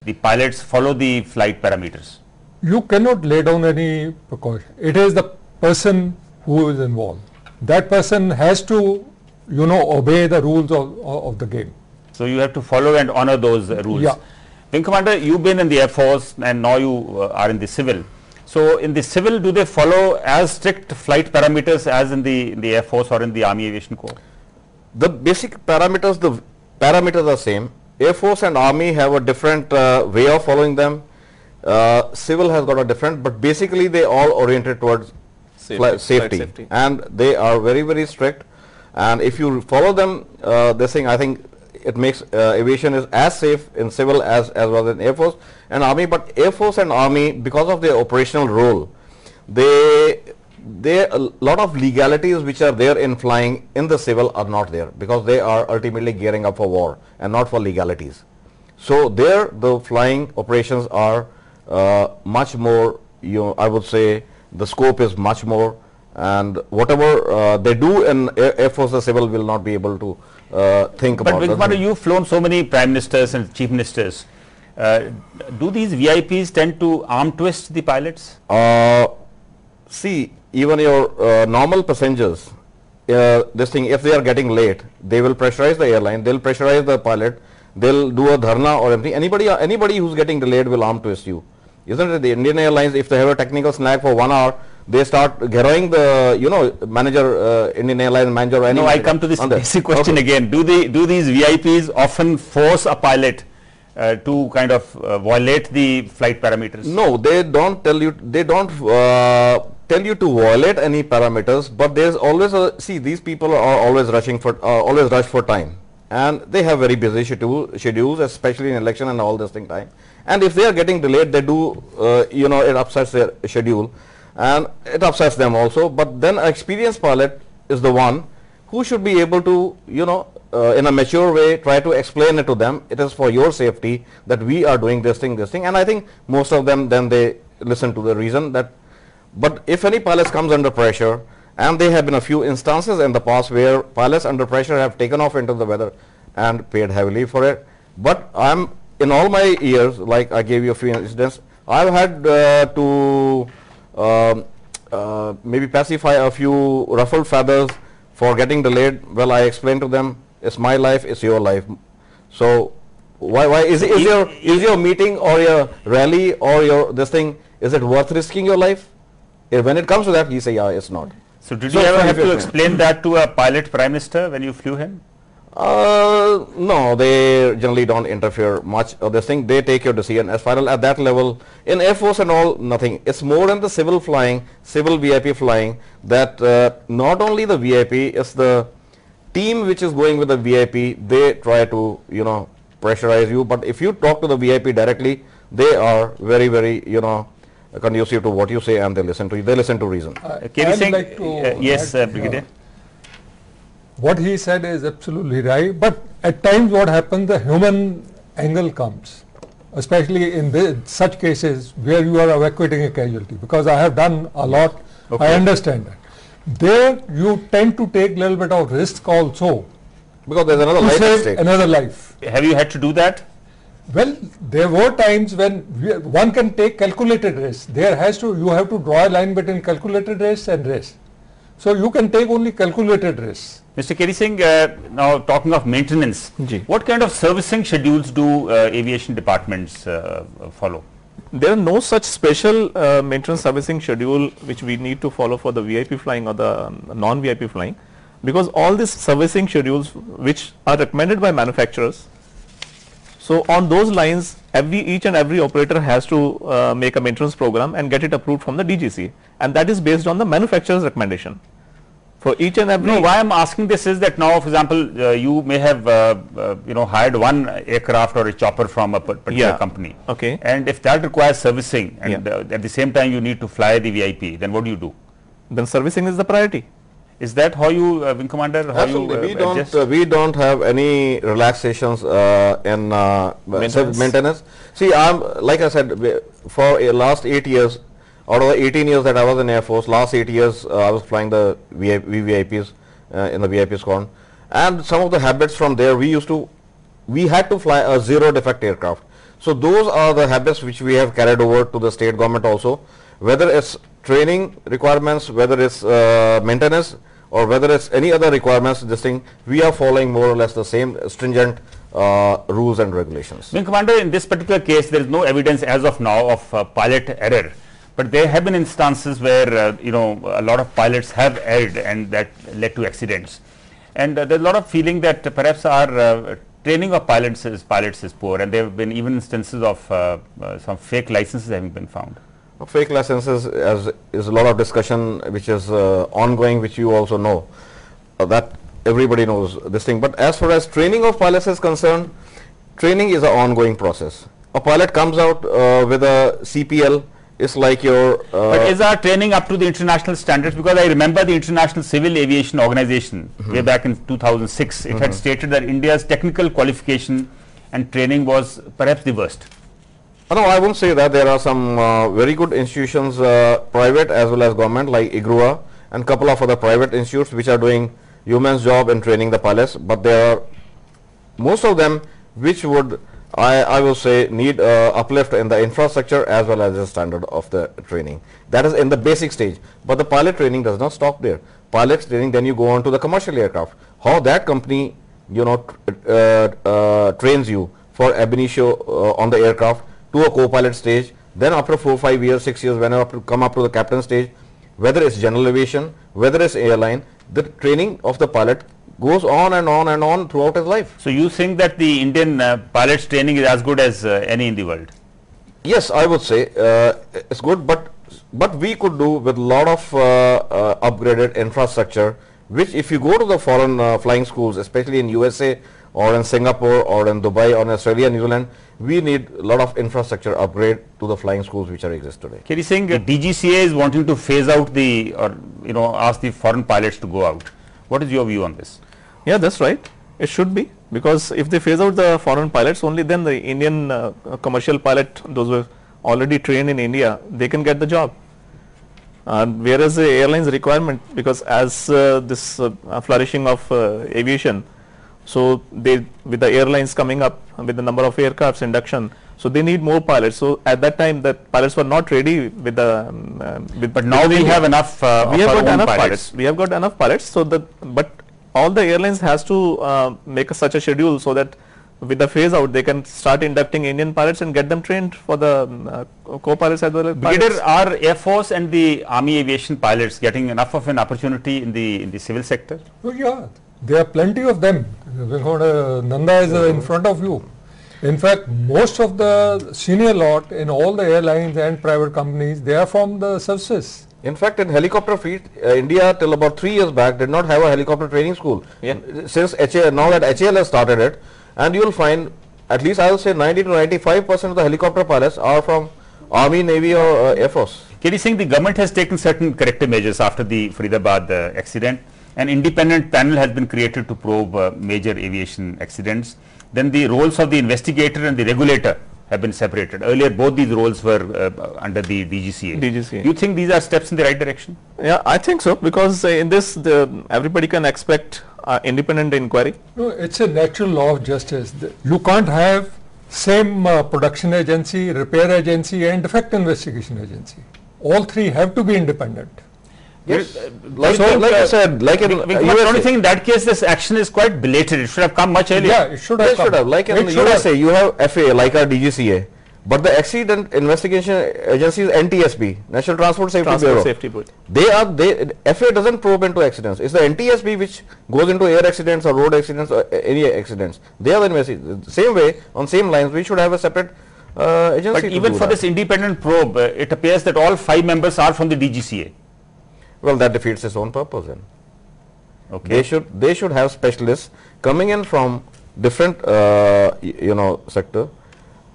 the pilots follow the flight parameters? You cannot lay down any precaution. It is the person who is involved. That person has to, obey the rules of the game. So you have to follow and honor those rules. Yeah. Wing Commander, you've been in the Air Force and now you are in the civil. So in the civil, do they follow as strict flight parameters as in the Air Force or in the Army Aviation Corps? The basic parameters, the parameters are same. Air Force and Army have a different way of following them. Civil has got a different, but basically they all oriented towards safety, and they are very, very strict. And if you follow them, this thing, I think it makes aviation is as safe in civil as well in Air Force and Army. But Air Force and Army, because of their operational role, there a lot of legalities which are there in flying in the civil are not there, because they are ultimately gearing up for war and not for legalities. So there the flying operations are much more, I would say the scope is much more, and whatever they do in Air Force or civil will not be able to think about. But you've flown so many prime ministers and chief ministers. Do these VIPs tend to arm twist the pilots? See, even your normal passengers, this thing, if they are getting late, they will pressurize the airline, they'll pressurize the pilot, they'll do a dharna or anything. Anybody who's getting delayed will arm twist you. Isn't it? The Indian Airlines, if they have a technical snag for 1 hour, they start garroting the manager, Indian Airlines manager. Or any no, I come to this basic question again. Do these VIPs often force a pilot to kind of violate the flight parameters? No, they don't tell you. They don't tell you to violate any parameters. But there's always a these people are always rushing for always rush for time, and they have very busy schedules, especially in election and all this thing time. And if they are getting delayed, they do it upsets their schedule, and it upsets them also. But then an experienced pilot is the one who should be able to in a mature way try to explain it to them. It is for your safety that we are doing this thing, and I think most of them then they listen to the reason that. But if any pilot comes under pressure, and there have been a few instances in the past where pilots under pressure have taken off into the weather and paid heavily for it. But in all my years, like I gave you a few incidents, I've had to maybe pacify a few ruffled feathers for getting delayed. Well, I explained to them, it's my life, it's your life. So why is your meeting or your rally or your this thing, is it worth risking your life? When it comes to that, he say, yeah, it's not. So did you ever have to explain that to a pilot prime minister when you flew him? No, they generally don't interfere much of this thing. They take your decision. As far as at that level, in Air Force and all, nothing. It's more in the civil flying, civil VIP flying, that not only the VIP, it's the team which is going with the VIP. They try to pressurize you. But if you talk to the VIP directly, they are very, very conducive to what you say, and they listen to you. They listen to reason. Yes, Brigadier. What he said is absolutely right, but at times what happens, the human angle comes, especially in such cases where you are evacuating a casualty, because I have done a lot. Okay. I understand that. There you tend to take a little bit of risk also, because there's another life at stake. Another life. Have you had to do that? Well, there were times when one can take calculated risks. You have to draw a line between calculated risks and risk. So you can take only calculated risks. Mr. Keri Singh, now talking of maintenance, what kind of servicing schedules do aviation departments follow? There are no such special maintenance servicing schedule which we need to follow for the VIP flying or the non-VIP flying, because all these servicing schedules which are recommended by manufacturers. So on those lines, each and every operator has to make a maintenance program and get it approved from the DGC, and that is based on the manufacturer's recommendation. For each and every. No, why I am asking this is that now, for example, you may have hired one aircraft or a chopper from a particular company. Okay. And if that requires servicing, and at the same time you need to fly the VIP, then what do you do? Then servicing is the priority. Is that how you, Wing Commander? Absolutely. We don't have any relaxations in maintenance. See, like I said, for last 8 years, out of the 18 years that I was in Air Force, last 8 years I was flying the VVIPs in the VIP squadron, and some of the habits from there, we had to fly a zero defect aircraft. So those are the habits which we have carried over to the state government also, whether it's training requirements, whether it's maintenance, or whether it's any other requirements. This thing we are following more or less the same stringent rules and regulations. Wing Commander, in this particular case, there is no evidence as of now of pilot error, but there have been instances where a lot of pilots have erred and that led to accidents. And there's a lot of feeling that perhaps our training of pilots is poor, and there have been even instances of some fake licenses having been found. Fake licenses is a lot of discussion which is ongoing, which you also know, that everybody knows this thing. But as far as training of pilots is concerned, training is an ongoing process. A pilot comes out with a CPL. It's like your but is our training up to the international standards? Because I remember the International Civil Aviation Organization way back in 2006, it had stated that India's technical qualification and training was perhaps the worst. No, I won't say that. There are some very good institutions, private as well as government, like IGRUA and couple of other private institutes which are doing human's job in training the pilots, but there are most of them which would, I will say, need uplift in the infrastructure as well as the standard of the training. That is in the basic stage, but the pilot training does not stop there. Pilot training, then you go on to the commercial aircraft. How that company, trains you for ab initio on the aircraft to a co-pilot stage, then after 4, 5 years, 6 years, when you come up to the captain stage, whether it's general aviation, whether it's airline, the training of the pilot goes on and on and on throughout his life. So you think that the Indian pilot's training is as good as any in the world? Yes, I would say it's good, but we could do with a lot of upgraded infrastructure, which if you go to the foreign flying schools, especially in USA or in Singapore or in Dubai or in Australia, New Zealand, we need a lot of infrastructure upgrade to the flying schools which are exist today. Keri Singh, DGCA is wanting to phase out ask the foreign pilots to go out. What is your view on this? Yeah, that's right. It should be, because if they phase out the foreign pilots, only then the Indian commercial pilot, those who are already trained in India, they can get the job. Whereas the airlines requirement, because as this flourishing of aviation, so they, with the airlines coming up with the number of aircrafts induction, so they need more pilots. So at that time the pilots were not ready with the but now we have enough we have got enough pilots. We have got enough pilots, so but all the airlines has to make such a schedule so that with the phase out they can start inducting Indian pilots and get them trained for the co-pilots as well as pilots. Are Air Force and the Army aviation pilots getting enough of an opportunity in the civil sector? Oh yeah, there are plenty of them. Nanda is in front of you. In fact, most of the senior lot in all the airlines and private companies, they are from the services. In fact, in helicopter fleet, India till about 3 years back did not have a helicopter training school. Yeah. Since now that HAL has started it, and you will find at least I will say 90 to 95% of the helicopter pilots are from Army, Navy or Air Force. Keri Singh, the government has taken certain corrective measures after the Faridabad accident. An independent panel has been created to probe major aviation accidents. Then the roles of the investigator and the regulator have been separated. Earlier both these roles were under the DGCA. You think these are steps in the right direction? Yeah, I think so, because in this everybody can expect independent inquiry. No, it's a natural law of justice. You can't have same production agency, repair agency and defect investigation agency. All three have to be independent. Yes, like I said, like in don't you think in that case this action is quite belated? It should have come much earlier. Yeah, it should have come. Like in USA, you have FAA, like our DGCA, but the accident investigation agency is NTSB, National Transport Safety Bureau. FAA doesn't probe into accidents. It's the NTSB which goes into air accidents or road accidents or any accidents. They are the investigators. Same way, on same lines, we should have a separate agency. But even for this independent probe, it appears that all 5 members are from the DGCA. Well, that defeats its own purpose then. Okay. They should have specialists coming in from different sector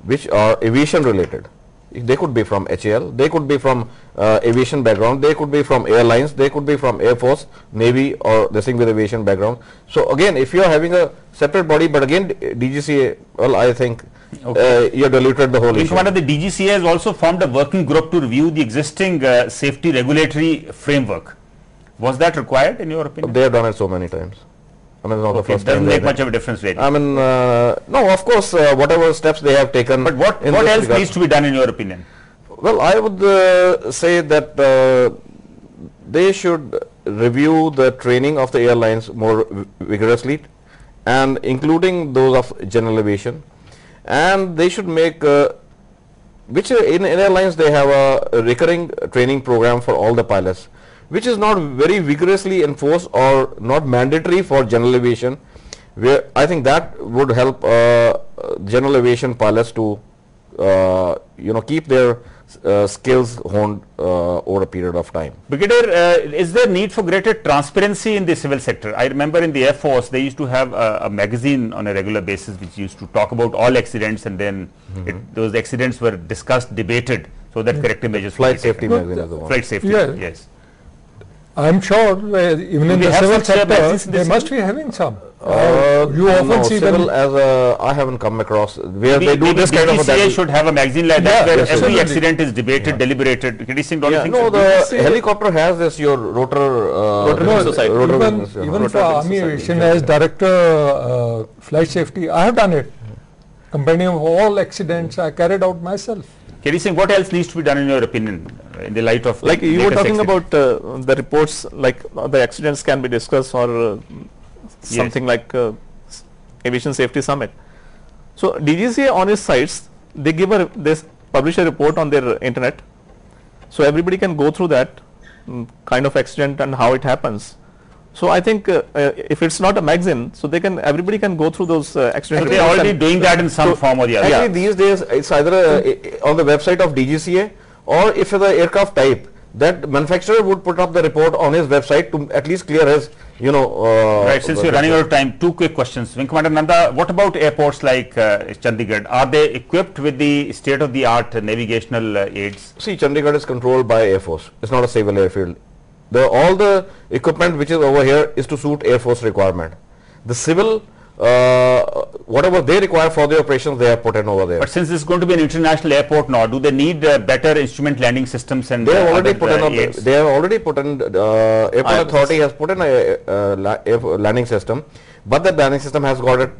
which are aviation related. They could be from HAL, they could be from aviation background, they could be from airlines, they could be from Air Force, Navy or this thing with aviation background. So again, if you are having a separate body, but again DGCA, well, I think you have diluted the whole issue. Commander, the DGCA has also formed a working group to review the existing safety regulatory framework. Was that required in your opinion? They have done it so many times. I mean, it's not the Okay, it first time. doesn't they make did. much of a difference really. I mean, no, of course, whatever steps they have taken. But what in else this regard- needs to be done in your opinion? Well, I would say that they should review the training of the airlines more vigorously, and including those of general aviation, and they should make which in airlines they have a recurring training program for all the pilots, which is not very vigorously enforced or not mandatory for general aviation, where I think that would help general aviation pilots to keep their skills honed over a period of time. Brigadier, is there need for greater transparency in the civil sector? I remember in the Air Force they used to have a magazine on a regular basis which used to talk about all accidents, and then those accidents were discussed, debated, so that corrective measures Flight could be safety taken. magazine is the one. Flight safety, Yeah. yes. I'm sure even Do in they the have civil such magazines sector, in they the must civil? be having some. You often no, see civil them. as I haven't come across where they do Maybe this kind of a DGCA should have a magazine like that Yeah, where yes, every absolutely. accident is debated, deliberated. Kidi Singh, don't you think No, so? the helicopter has this your rotor. Rotary Society. rotor even business, yeah. even for Rotary Army Society. Aviation as director flight safety, I have done it. Compendium of all accidents I carried out myself. Kidi Singh, what else needs to be done in your opinion in the light of Like the you were latest talking accident? about the reports, like the accidents can be discussed, or something like aviation safety summit. So DGCA on its sites, they give they publish a report on their internet, so everybody can go through that kind of accident and how it happens. So I think if it's not a magazine, so everybody can go through those accident But they are reports already and- doing that in some So- form or the other. Actually, these days it's either on the website of DGCA, or if the aircraft type, that manufacturer would put up the report on his website to at least clear his, Right, since you're running out of time, two quick questions. Wing Commander Nanda, what about airports like Chandigarh? Are they equipped with the state-of-the-art navigational aids? See, Chandigarh is controlled by Air Force. It's not a civil airfield. All the equipment which is over here is to suit Air Force requirement. The civil, whatever they require for the operations, they have put in over there. But since this is going to be an international airport now, do they need better instrument landing systems and They have already other, put in. aids? They have already put in. Airport Authority has put in a landing system, but that landing system has got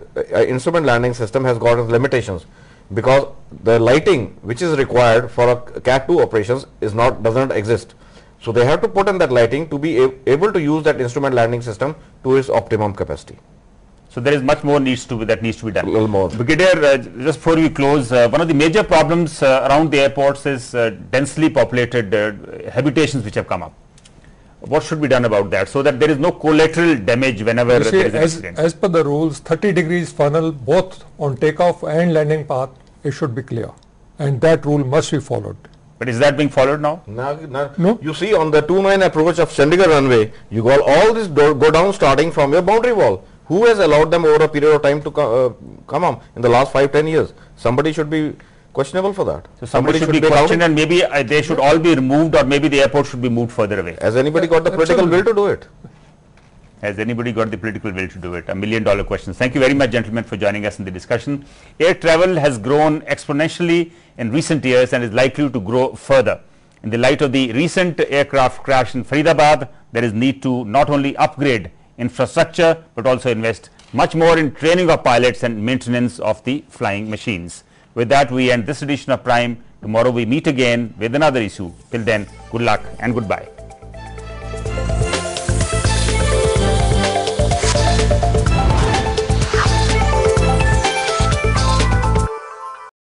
instrument landing system has got its limitations, because the lighting which is required for a Cat 2 operations does not exist. So they have to put in that lighting to be able to use that instrument landing system to its optimum capacity. So there is much more that needs to be done. A little more. Brigadier, just before we close, one of the major problems around the airports is densely populated habitations which have come up. What should be done about that so that there is no collateral damage whenever You see, there is an accident? as per the rules, 30 degrees funnel both on takeoff and landing path, it should be clear, and that rule must be followed. But is that being followed now? No. You see, on the 2-9 approach of Chandigarh runway, you got all this go down starting from your boundary wall. Who has allowed them over a period of time to come on in the last 5-10 years? Somebody should be questionable for that. So somebody should be allowed questioned, it. and maybe they should all be removed, or maybe the airport should be moved further away. Has anybody got the political will to do it? Has anybody got the political will to do it? $1 million question. Thank you very much, gentlemen, for joining us in the discussion. Air travel has grown exponentially in recent years and is likely to grow further. In the light of the recent aircraft crash in Faridabad, there is need to not only upgrade infrastructure but also invest much more in training of pilots and maintenance of the flying machines. With that, we end this edition of Prime. Tomorrow we meet again with another issue. Till then, good luck and goodbye.